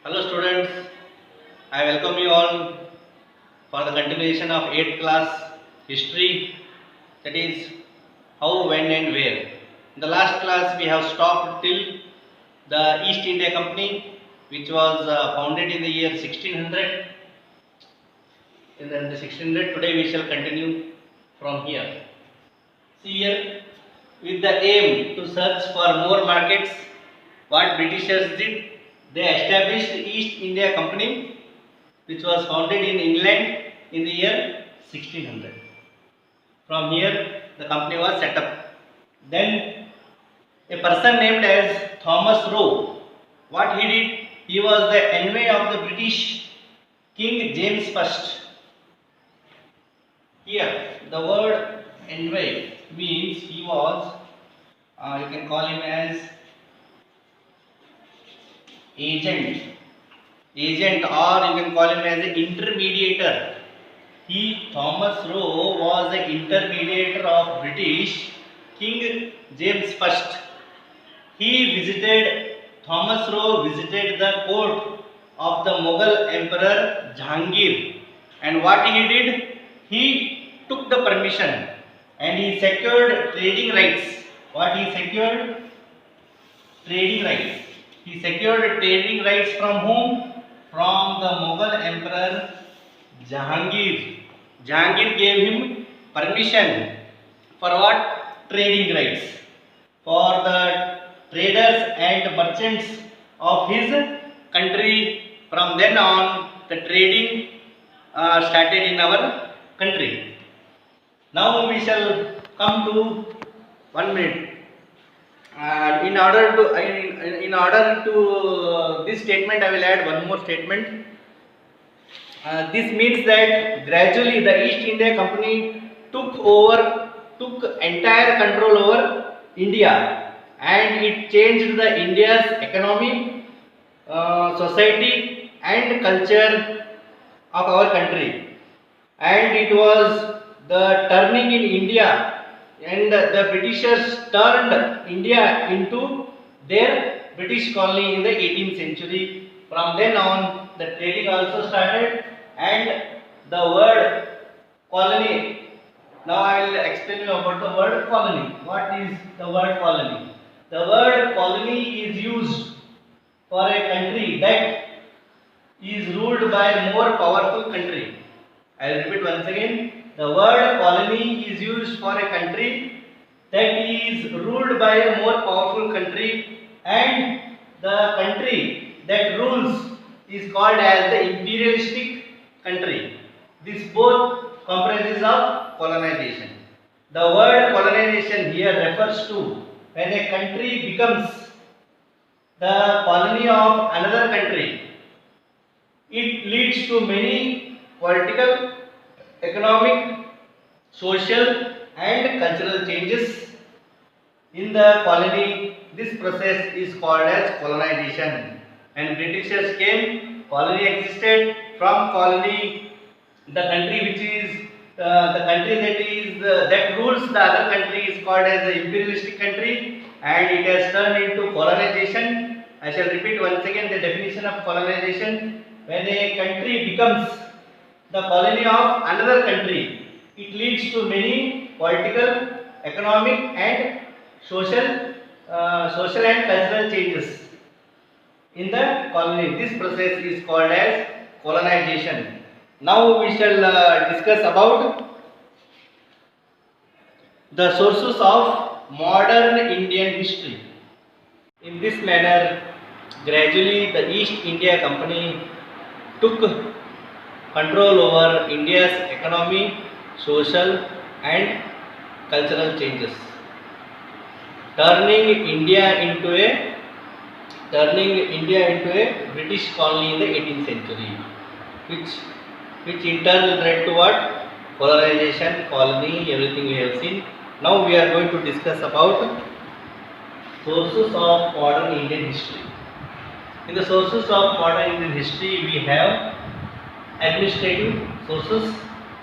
Hello students, I welcome you all for the continuation of 8th class history, that is how, when and where. In the last class we have stopped till the East India Company, which was founded in the year 1600. In the 1600, today we shall continue from here. See here, with the aim to search for more markets, what Britishers did, they established East India Company, which was founded in England in the year 1600. From here, the company was set up. Then, a person named as Thomas Roe, what he did, he was the enemy of the British King James I. Here, the word envy means he was, you can call him as agent, or you can call him as an intermediator. Thomas Roe, was the intermediator of British King James I. Thomas Roe visited the court of the Mughal Emperor Jahangir, and what he did, he took the permission and he secured trading rights. What he secured? Trading rights. He secured trading rights from whom? From the Mughal Emperor Jahangir. Jahangir gave him permission for what? Trading rights. For the traders and merchants of his country. From then on, the trading started in our country. Now we shall come to 1 minute. In order to this statement, I will add one more statement. This means that gradually the East India Company took entire control over India, and it changed the India's economy, society, and culture of our country. And it was the turning in India, and the Britishers turned India into their British colony in the 18th century. From then on, the trading also started, and the word colony. Now I will explain you about the word colony. What is the word colony? The word colony is used for a country that is ruled by a more powerful country. I will repeat once again. The word colony is used for a country that is ruled by a more powerful country, and the country that rules is called as the imperialistic country. This both comprises of colonization. The word colonization here refers to when a country becomes the colony of another country. It leads to many political, economic, social, and cultural changes in the colony. This process is called as colonization. When Britishers came, colony existed. From colony, the country which is the country that rules the other country is called as the imperialistic country, and it has turned into colonization. I shall repeat once again the definition of colonization. When a country becomes the colony of another country, it leads to many political, economic, and social and cultural changes in the colony. This process is called as colonization. Now we shall discuss about the sources of modern Indian history. In this manner, gradually the East India Company took control over India's economy, social, and cultural changes, turning India into a British colony in the 18th century, which in turn led to what? Colonization, colony, everything we have seen. Now we are going to discuss about sources of modern Indian history. In the sources of modern Indian history, we have administrative sources.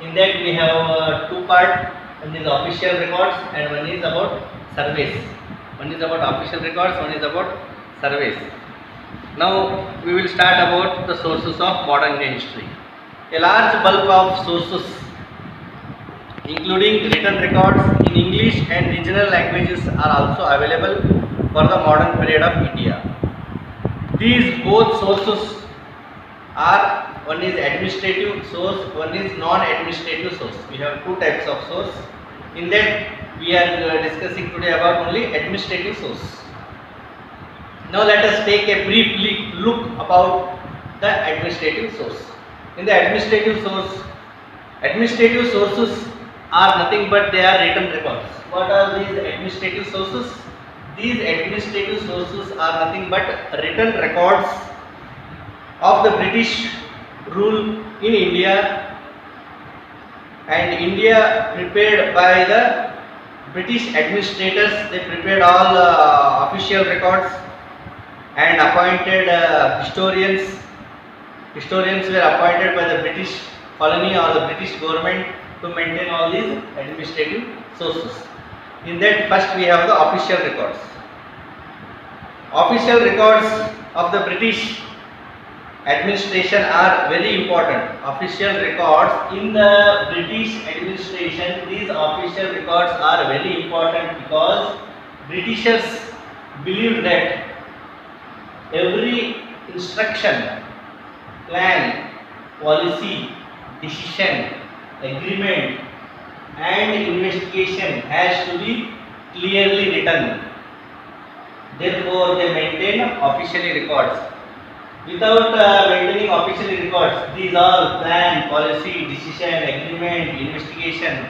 In that we have two parts. One is official records and one is about surveys. One is about official records, one is about surveys. Now we will start about the sources of modern Indian history. A large bulk of sources, including written records in English and regional languages, are also available for the modern period of India. These both sources are, one is administrative source, one is non-administrative source. We have two types of source. In that we are discussing today about only administrative source. Now let us take a brief look about the administrative source. In the administrative sources are nothing but they are written records. What are these administrative sources? These administrative sources are nothing but written records of the British rule in India, and India prepared by the British administrators. They prepared all official records and appointed historians. Historians were appointed by the British colony or the British government to maintain all these administrative sources. In that, first we have the official records. Official records of the British administration are very important. Official records in the British administration, these official records are very important because Britishers believed that every instruction, plan, policy, decision, agreement and investigation has to be clearly written. Therefore, they maintain officially records. Without maintaining officially records, these all plan, policy, decision, agreement, investigation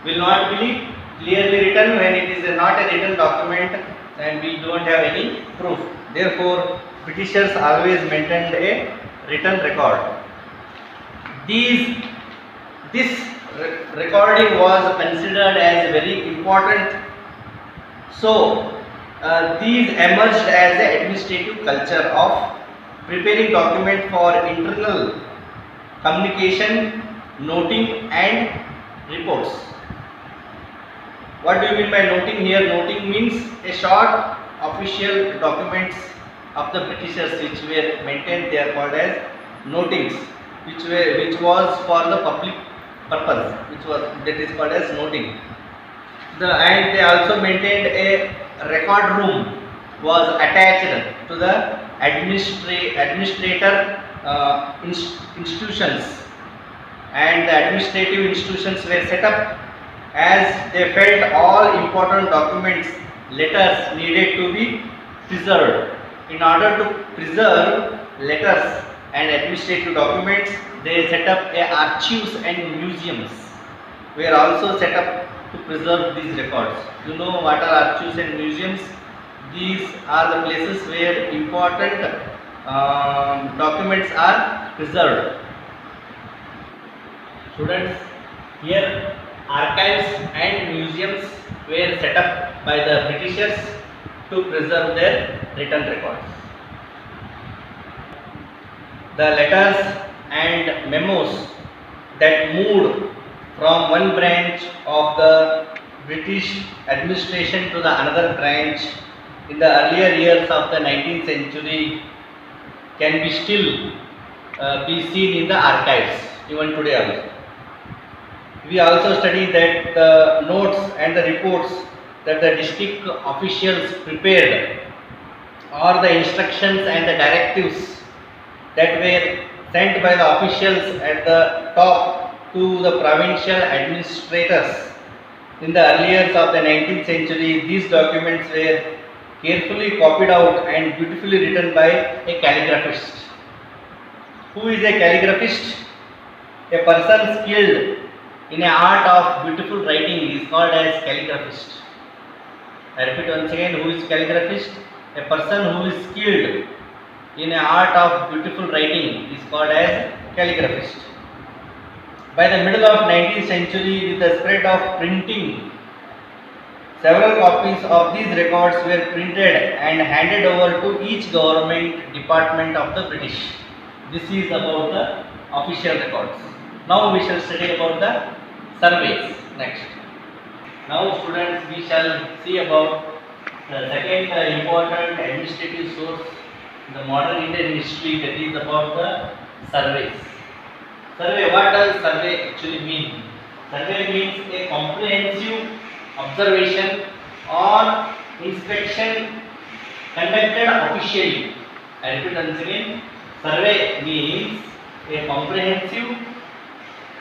will not be clearly written. When it is not a written document, and we don't have any proof. Therefore, Britishers always maintained a written record. This recording was considered as very important. So, these emerged as the administrative culture of preparing document for internal communication, noting and reports. What do you mean by noting here? Noting means a short official documents of the Britishers which were maintained. They are called as notings, which was for the public purpose, that is called as noting. And they also maintained a record room was attached to the administrator institutions, and the administrative institutions were set up as they felt all important documents, letters needed to be preserved. In order to preserve letters and administrative documents, they set up archives and museums were also set up to preserve these records. You know what are archives and museums? These are the places where important documents are preserved. Students, here archives and museums were set up by the Britishers to preserve their written records. The letters and memos that moved from one branch of the British administration to the another branch in the earlier years of the 19th century can be still be seen in the archives even today also. We also study that the notes and the reports that the district officials prepared, or the instructions and the directives that were sent by the officials at the top to the provincial administrators in the early years of the 19th century, these documents were carefully copied out and beautifully written by a calligraphist. Who is a calligraphist? A person skilled in a art of beautiful writing is called as calligraphist. I repeat once again, who is calligraphist? A person who is skilled in a art of beautiful writing is called as calligraphist. By the middle of 19th century, with the spread of printing, several copies of these records were printed and handed over to each government department of the British. This is about the official records. Now we shall study about the surveys next. Now students, we shall see about the second important administrative source the modern Indian history, that is about the surveys. Survey, what does survey actually mean? Survey means a comprehensive observation or inspection conducted officially. I repeat once again, survey means a comprehensive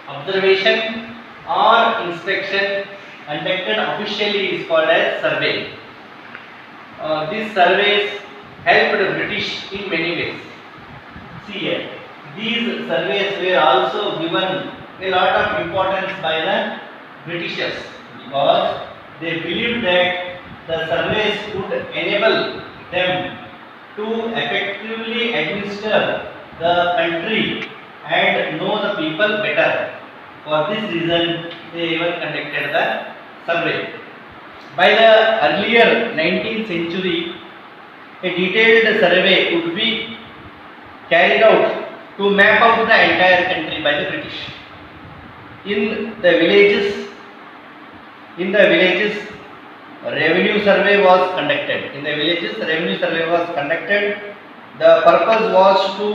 observation or inspection conducted officially is called as survey. These surveys helped the British in many ways. See here, these surveys were also given a lot of importance by the Britishers because they believed that the surveys would enable them to effectively administer the country and know the people better. For this reason, they even conducted the survey. By the earlier 19th century, a detailed survey would be carried out to map out the entire country by the British. In the villages, revenue survey was conducted. The purpose was to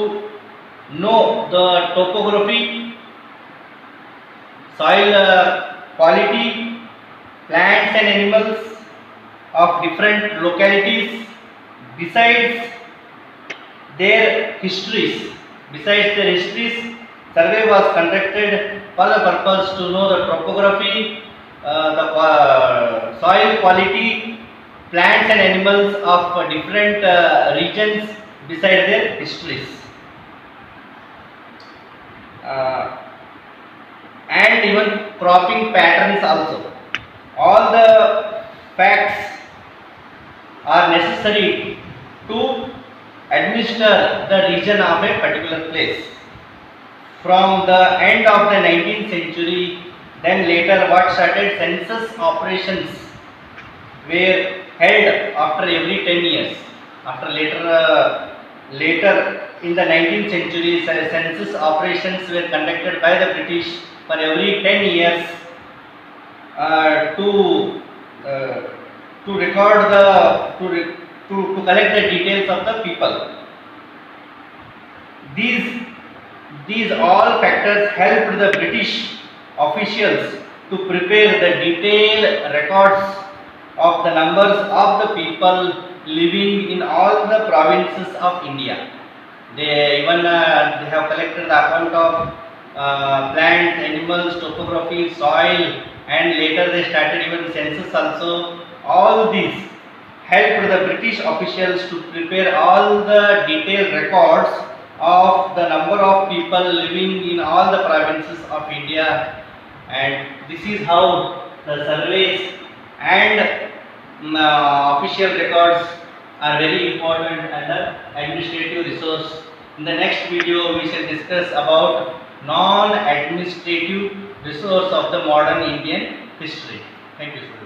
know the topography, soil quality, plants and animals of different localities, besides their histories. Survey was conducted for the purpose to know the topography, the soil quality, plants and animals of different regions beside their histories. And even cropping patterns also. All the facts are necessary to administer the region of a particular place. From the end of the 19th century, then later what started, census operations were held after every 10 years. Later in the 19th century, census operations were conducted by the British for every 10 years to record to collect the details of the people. These all factors helped the British officials to prepare the detailed records of the numbers of the people living in all the provinces of India. They even they have collected the account of plants, animals, topography, soil, and later they started even census also. All these helped the British officials to prepare all the detailed records of the number of people living in all the provinces of India, and this is how the surveys and official records are very important as an administrative resource. In the next video, we shall discuss about non-administrative resource of the modern Indian history. Thank you, students.